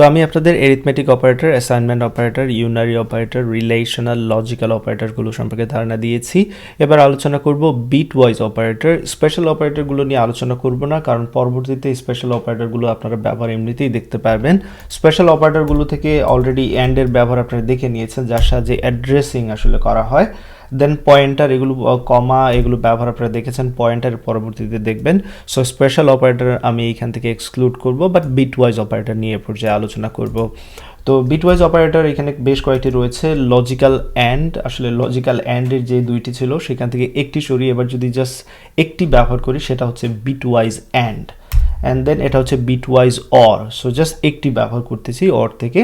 তো আমি আপনাদের arithmetic operator, assignment operator, unary operator, relational, logical অপারেটরগুলো সম্পর্কে ধারণা দিয়েছি। এবার আলোচনা করব বিটওয়াইজ অপারেটর। স্পেশাল অপারেটরগুলো নিয়ে আলোচনা করব না, কারণ পরবর্তীতে স্পেশাল অপারেটরগুলো আপনারা ব্যবহার এমনিতেই দেখতে পারবেন। স্পেশাল অপারেটরগুলো থেকে অলরেডি অ্যান্ডের ব্যবহার আপনারা দেখে নিয়েছেন, যার সাহায্যে অ্যাড্রেসিং আসলে করা হয়। দেন পয়েন্টার, এগুলো কমা, এগুলো ব্যবহার আপনারা দেখেছেন, পয়েন্টার পরবর্তীতে দেখবেন। সো স্পেশাল অপারেটর আমি এইখান থেকে এক্সক্লুড করব, বাট বিটওয়াইজ অপারেটর নিয়ে পর্যায়ে আলোচনা করব। তো বিটওয়াইজ অপারেটর এখানে বেশ কয়েকটি রয়েছে। লজিক্যাল অ্যান্ড, আসলে লজিক্যাল অ্যান্ডের যে দুইটি ছিল সেখান থেকে একটি সরিয়ে এবার যদি জাস্ট একটি ব্যবহার করি, সেটা হচ্ছে বিটওয়াইজ অ্যান্ড। অ্যান্ড দেন এটা হচ্ছে বিটওয়াইজ অর। সো জাস্ট একটি ব্যবহার করতেছি অর থেকে,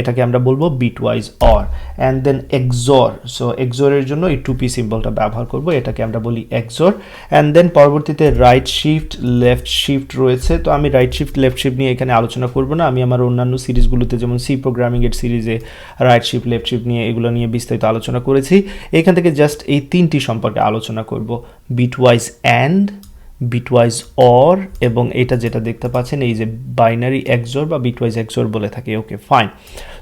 এটাকে আমরা বলবো bitwise OR. And then XOR. So এক্সরের জন্য এই টুপি সিম্বলটা ব্যবহার করব, এটাকে আমরা বলি এক্সর। অ্যান্ড দেন পরবর্তীতে রাইট শিফট, লেফট শিফট রয়েছে। তো আমি রাইট শিফট, লেফট শিফট নিয়ে এখানে আলোচনা করব না। আমি আমার অন্যান্য সিরিজগুলোতে, যেমন সি প্রোগ্রামিংয়ের সিরিজে রাইট শিফট, লেফট শিফট নিয়ে এগুলো নিয়ে বিস্তারিত আলোচনা করেছি। এখান থেকে জাস্ট এই তিনটি সম্পর্কে আলোচনা করব, বিটওয়াইজ অ্যান্ড, বিটওয়াইজ অর, এবং এটা যেটা দেখতে পাচ্ছেন এই যে বাইনারি এক্সর বা বিটওয়াইজ এক্সর বলে থাকে। ওকে, ফাইন।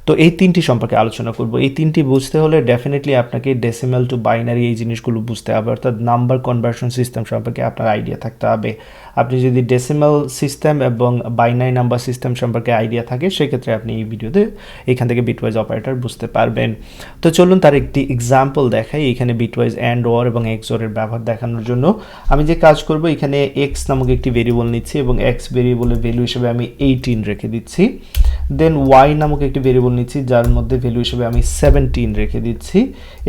তো এই তিনটি সম্পর্কে আলোচনা করব। এই তিনটি বুঝতে হলে ডেফিনেটলি আপনাকে ডেসিমাল টু বাইনারি এই জিনিসগুলো বুঝতে হবে, অর্থাৎ নাম্বার কনভার্সন সিস্টেম সম্পর্কে আপনার আইডিয়া থাকতে হবে। আপনি যদি ডেসিমাল সিস্টেম এবং বাইনারি নাম্বার সিস্টেম সম্পর্কে আইডিয়া থাকে, সেক্ষেত্রে আপনি এই ভিডিওতে এখান থেকে বিটওয়াইজ অপারেটর বুঝতে পারবেন। তো চলুন তার একটি এক্সাম্পল দেখাই। এখানে বিটওয়াইজ অ্যান্ড অর এবং এক্সরের ব্যবহার দেখানোর জন্য আমি যে কাজ করব, এখানে এক্স নামক একটি ভেরিয়েবল নিচ্ছি এবং এক্স ভেরিয়েবলের ভ্যালু হিসেবে আমি 18 রেখে দিচ্ছি। দেন ওয়াই নামক একটি ভেরিয়েবল নিচ্ছি, যার মধ্যে ভ্যালু হিসেবে আমি 17 রেখে দিচ্ছি।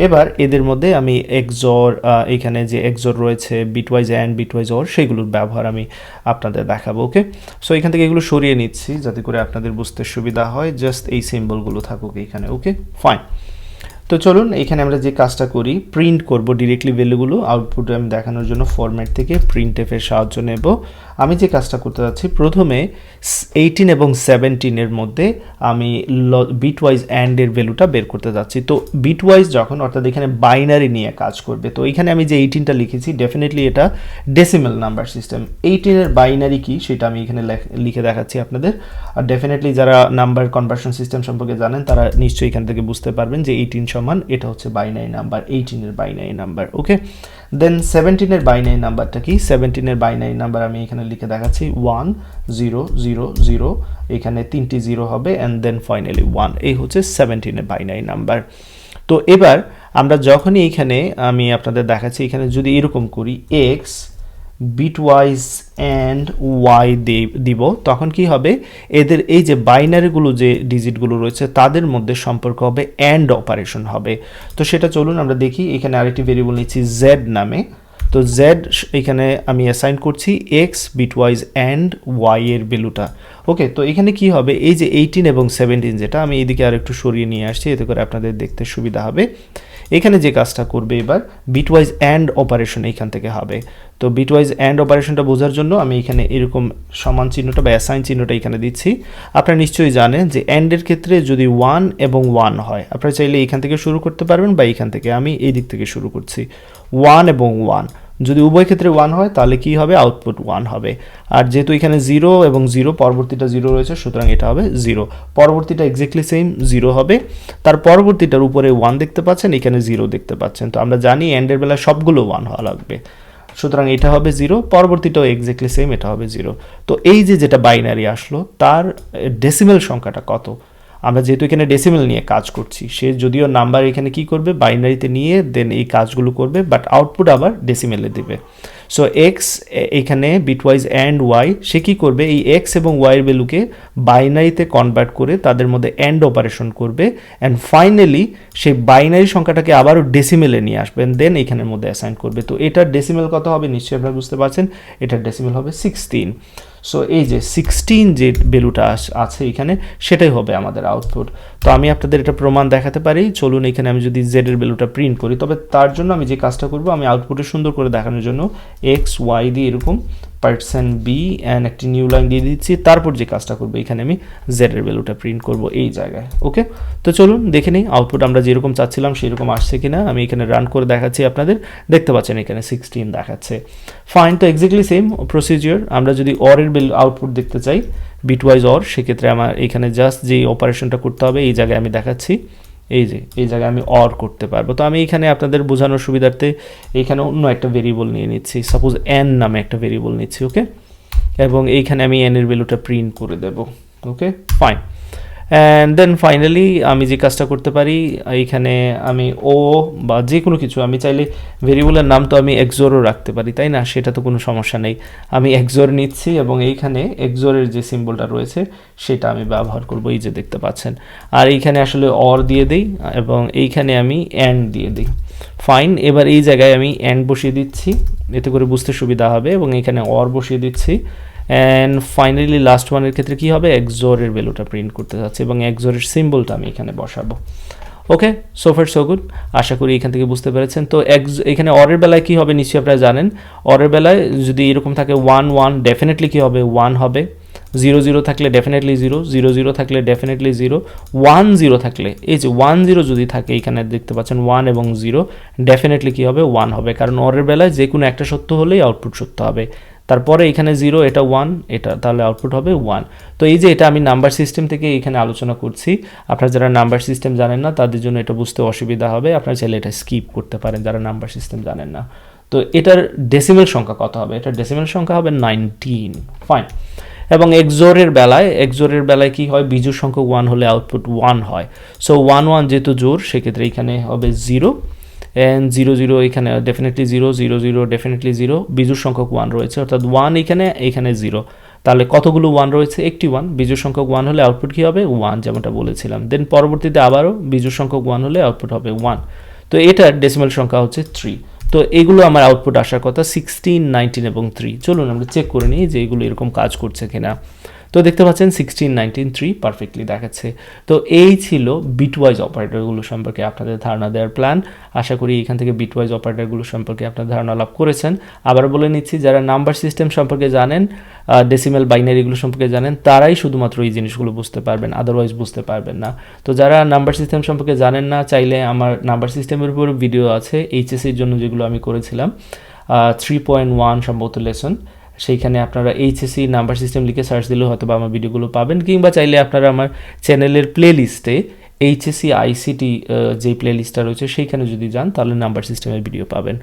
এবার এদের মধ্যে আমি এক্সর, এখানে যে এক্সর রয়েছে, বিটওয়াইজ অ্যান্ড, বিটওয়াইজ অর, সেগুলোর ব্যবহার আমি আপনাদের দেখাবো। ওকে, সো এখান থেকে এগুলো সরিয়ে নিচ্ছি যাতে করে আপনাদের বুঝতে সুবিধা হয়। জাস্ট এই সিম্বলগুলো থাকুক এখানে। ওকে, ফাইন। তো চলুন এখানে আমরা যে কাজটা করি, প্রিন্ট করব ডিরেক্টলি ভ্যালুগুলো। আউটপুট আমি দেখানোর জন্য ফরম্যাট থেকে প্রিন্ট এফের সাহায্য নেব। আমি যে কাজটা করতে যাচ্ছি, প্রথমে 18 এবং 17-এর মধ্যে আমি বিটওয়াইজ অ্যান্ডের ভ্যালুটা বের করতে যাচ্ছি। তো বিটওয়াইজ যখন, অর্থাৎ এখানে বাইনারি নিয়ে কাজ করবে, তো এখানে আমি যে 18টা লিখেছি, ডেফিনেটলি এটা ডেসিমাল নাম্বার সিস্টেম। 18-এর বাইনারি কি সেটা আমি এখানে লিখে দেখাচ্ছি আপনাদের। আর ডেফিনেটলি যারা নাম্বার কনভার্সন সিস্টেম সম্পর্কে জানেন, তারা নিশ্চয়ই এখান থেকে বুঝতে পারবেন যে 18 সমান এটা হচ্ছে বাইনারি নাম্বার, 18-এর বাইনারি নাম্বার। ওকে, দেন 17-এর বাইনারি নাম্বারটা কি? 17-এর বাইনারি নাম্বার আমি এখানে লিখে দেখাচ্ছি 1 0 0 0, এখানে 3টি 0 হবে, অ্যান্ড দেন ফাইনালি 1। এই হচ্ছে 17-এর বাইনারি নাম্বার। তো এবার আমরা যখনই এখানে, আমি আপনাদের দেখাচ্ছি, এখানে যদি এরকম করি এক্স বিটওয়াইজ অ্যান্ড ওয়াই দিব, তখন কি হবে, এদের এই যে বাইনারিগুলো, যে ডিজিটগুলো রয়েছে, তাদের মধ্যে সম্পর্ক হবে, অ্যান্ড অপারেশন হবে। তো সেটা চলুন আমরা দেখি। এখানে আরেকটি ভেরিয়েবল নিচ্ছি জেড নামে। তো জেড এখানে আমি অ্যাসাইন করছি এক্স বিটওয়াইজ অ্যান্ড ওয়াই এর ভ্যালুটা। ওকে, তো এখানে কি হবে, এই যে 18 এবং 17, যেটা আমি এইদিকে আর একটু সরিয়ে নিয়ে আসছি, এতে করে আপনাদের দেখতে সুবিধা হবে। এখানে যে কাজটা করবে এবার, বিটওয়াইজ অ্যান্ড অপারেশন এখান থেকে হবে। তো বিটওয়াইজ অ্যান্ড অপারেশনটা বোঝার জন্য আমি এখানে এরকম সমান চিহ্নটা বা অ্যাসাইন চিহ্নটা এখানে দিচ্ছি। আপনারা নিশ্চয়ই জানেন যে অ্যান্ডের ক্ষেত্রে যদি 1 এবং 1 হয়, আপনারা চাইলে এখান থেকে শুরু করতে পারবেন বা এখান থেকে। আমি এই দিক থেকে শুরু করছি, 1 এবং 1। যদি উভয় ক্ষেত্রে 1 হয়, তাহলে কি হবে, আউটপুট 1 হবে। আর যেহেতু এখানে 0 এবং 0, পরবর্তীটা 0 রয়েছে, সুতরাং এটা হবে 0। পরবর্তীটা এক্স্যাক্টলি সেম 0 হবে। তার পরবর্তীটার উপরে 1 দেখতে পাচ্ছেন, এখানে 0 দেখতে পাচ্ছেন। তো আমরা জানি এন্ডের বেলা সবগুলো 1 হওয়া লাগবে, সুতরাং এটা হবে 0। পরবর্তীটাও এক্স্যাক্টলি সেম, এটা হবে 0। তো এই যে যেটা বাইনারি আসলো, তার ডেসিমেল সংখ্যাটা কত? আমরা যেহেতু এখানে ডেসিমেল নিয়ে কাজ করছি, সে যদিও নাম্বার এখানে কি করবে, বাইনারিতে নিয়ে দেন এই কাজগুলো করবে, বাট আউটপুট আবার ডেসিমেলে দেবে। সো এক্স এখানে বিটওয়াইজ অ্যান্ড ওয়াই, সে কী করবে, এই এক্স এবং ওয়াইয়ের ভ্যালুকে বাইনারিতে কনভার্ট করে তাদের মধ্যে অ্যান্ড অপারেশন করবে, অ্যান্ড ফাইনালি সেই বাইনারি সংখ্যাটাকে আবারও ডেসিমেলে নিয়ে আসবেন, দেন এখানের মধ্যে অ্যাসাইন করবে। তো এটার ডেসিমেল কত হবে নিশ্চয়ই আপনারা বুঝতে পারছেন, এটার ডেসিমেল হবে 16। সো এই যে 16 যে ভ্যালুটা আছে এখানে, সেটাই হবে আমাদের আউটপুট। তো আমি আপনাদের এটা প্রমাণ দেখাতে পারি। চলুন এখানে আমি যদি জেড এর ভ্যালুটা প্রিন্ট করি, তবে তার জন্য আমি যে কাজটা করব, আমি আউটপুটে সুন্দর করে দেখানোর জন্য এক্স ওয়াই দিয়ে এরকম %b অ্যান্ড একটি নিউ লাইন দিয়ে দিচ্ছি। তারপর যে কাজটা করবো, এখানে আমি জেড এর ভ্যালুটা প্রিন্ট করব এই জায়গায়। ওকে, তো চলুন দেখে নিই আউটপুট আমরা যেরকম চাচ্ছিলাম সেরকম আসছে কিনা। আমি এখানে রান করে দেখাচ্ছি আপনাদের, দেখতে পাচ্ছেন এখানে 16 দেখাচ্ছে। ফাইন, তো এক্স্যাক্টলি সেম প্রসিজিওর। আমরা যদি অর এর আউটপুট দেখতে চাই, বিটওয়াইজ অর, সেক্ষেত্রে আমার এখানে জাস্ট যে অপারেশনটা করতে হবে এই জায়গায় আমি দেখাচ্ছি, এই জায়গায় আমি অর করতে পারবো। তো আমি এখানে আপনাদের বোঝানোর সুবিধার্থে এখানে অন্য একটা ভেরিয়েবল নিয়ে নিচ্ছি, সাপোজ এন নামে একটা ভেরিয়েবল নিচ্ছি, ওকে, এবং এইখানে আমি এন এর ভ্যালুটা প্রিন্ট করে দেব, okay fine. And then finally আমি যে কাজটা করতে পারি, এইখানে আমি ও বা যে কোনো কিছু আমি চাইলে ভেরিয়েবলের নাম তো আমি এক্সোরও রাখতে পারি, তাই না, সেটা তো কোনো সমস্যা নেই। আমি এক্সোর নিচ্ছি এবং এইখানে এক্সোরের যে সিম্বলটা রয়েছে সেটা আমি ব্যবহার করব, এই যে দেখতে পাচ্ছেন। আর এইখানে আসলে অর দিয়ে দিই এবং এইখানে আমি অ্যান্ড দিয়ে দিই, ফাইন। এবার এই জায়গায় আমি অ্যান্ড বসিয়ে দিচ্ছি, এতে করে বুঝতে সুবিধা হবে, এবং এখানে অর বসিয়ে দিচ্ছি। অ্যান্ড ফাইনালি লাস্ট ওয়ানের ক্ষেত্রে কী হবে, এক্সোরের ভ্যালুটা প্রিন্ট করতে যাচ্ছে এবং এক্সোরের সিম্বলটা আমি এখানে বসাবো। ওকে, সো ফার সো গুড, আশা করি এখান থেকে বুঝতে পেরেছেন। তো এখানে অরের বেলায় কী হবে নিশ্চয়ই আপনারা জানেন, অরের বেলায় যদি এরকম থাকে 1 1 ডেফিনেটলি কী হবে, 1 হবে। 0 0 থাকলে ডেফিনেটলি 0, 0 0 থাকলে ডেফিনেটলি 0, 1 0 থাকলে, এই যে 1 0 যদি থাকে এখানে দেখতে পাচ্ছেন 1 এবং 0, ডেফিনেটলি কী হবে, 1 হবে, কারণ অরের বেলায় যে কোনো একটা সত্য হলেই আউটপুট সত্য হবে। তারপরে এখানে 0, এটা 1, এটা তাহলে আউটপুট হবে 1। তো এই যে এটা আমি নাম্বার সিস্টেম থেকে এখানে আলোচনা করছি, আপনারা যারা নাম্বার সিস্টেম জানেন না তাদের জন্য এটা বুঝতে অসুবিধা হবে, আপনারা চাইলে এটা স্কিপ করতে পারেন যারা নাম্বার সিস্টেম জানেন না। তো এটার ডেসিমেল সংখ্যা কত হবে, এটার ডেসিমেল সংখ্যা হবে 19, ফাইন। এবং এক্সোরের বেলায় কি হয়, বিজোড় সংখ্যক 1 হলে আউটপুট 1 হয়। সো 1 1 যেহেতু জোড়, সেক্ষেত্রে এখানে হবে 0, অ্যান্ড 0 0 এখানে ডেফিনেটলি 0, 0 0 ডেফিনেটলি 0, বিজোড় সংখ্যক 1 রয়েছে, অর্থাৎ 1 এখানে 0, তাহলে কতগুলো 1 রয়েছে, একটি 1, বিজোড় সংখ্যক 1 হলে আউটপুট কী হবে, 1, যেমনটা বলেছিলাম। দেন পরবর্তীতে আবারও বিজোড় সংখ্যক 1 হলে আউটপুট হবে 1। তো এটার ডেসিমাল সংখ্যা হচ্ছে 3। তো এগুলো আমার আউটপুট আসার কথা 16, 19 এবং 3। চলুন আমরা চেক করে নিই যে এগুলো এরকম কাজ করছে কিনা। তো দেখতে পাচ্ছেন 16, 19, 3 পারফেক্টলি দেখাচ্ছে। তো এই ছিল বিটওয়াইজ অপারেটরগুলো সম্পর্কে আপনাদের ধারণা দেওয়ার প্ল্যান। আশা করি এখান থেকে বিটওয়াইজ অপারেটরগুলো সম্পর্কে আপনার ধারণা লাভ করেছেন। আবার বলে নিচ্ছি, যারা নাম্বার সিস্টেম সম্পর্কে জানেন, ডেসিমেল বাইনারিগুলো সম্পর্কে জানেন, তারাই শুধুমাত্র এই জিনিসগুলো বুঝতে পারবেন, আদারওয়াইজ বুঝতে পারবেন না। তো যারা নাম্বার সিস্টেম সম্পর্কে জানেন না, চাইলে আমার নাম্বার সিস্টেমের উপর ভিডিও আছে এইচএসসির জন্য, যেগুলো আমি করেছিলাম 3.1 সম্ভবত লেসন, সেইখানে আপনারা এইচএসসি নাম্বার সিস্টেম লিখে সার্চ দিলেও হয়তো বা আমার ভিডিওগুলো পাবেন, কিংবা চাইলে আপনারা আমার চ্যানেলের প্লে লিস্টে এইচএসসি আইসিটি যে প্লে লিস্টটা রয়েছে সেইখানে যদি যান তাহলে নাম্বার সিস্টেমের ভিডিও পাবেন।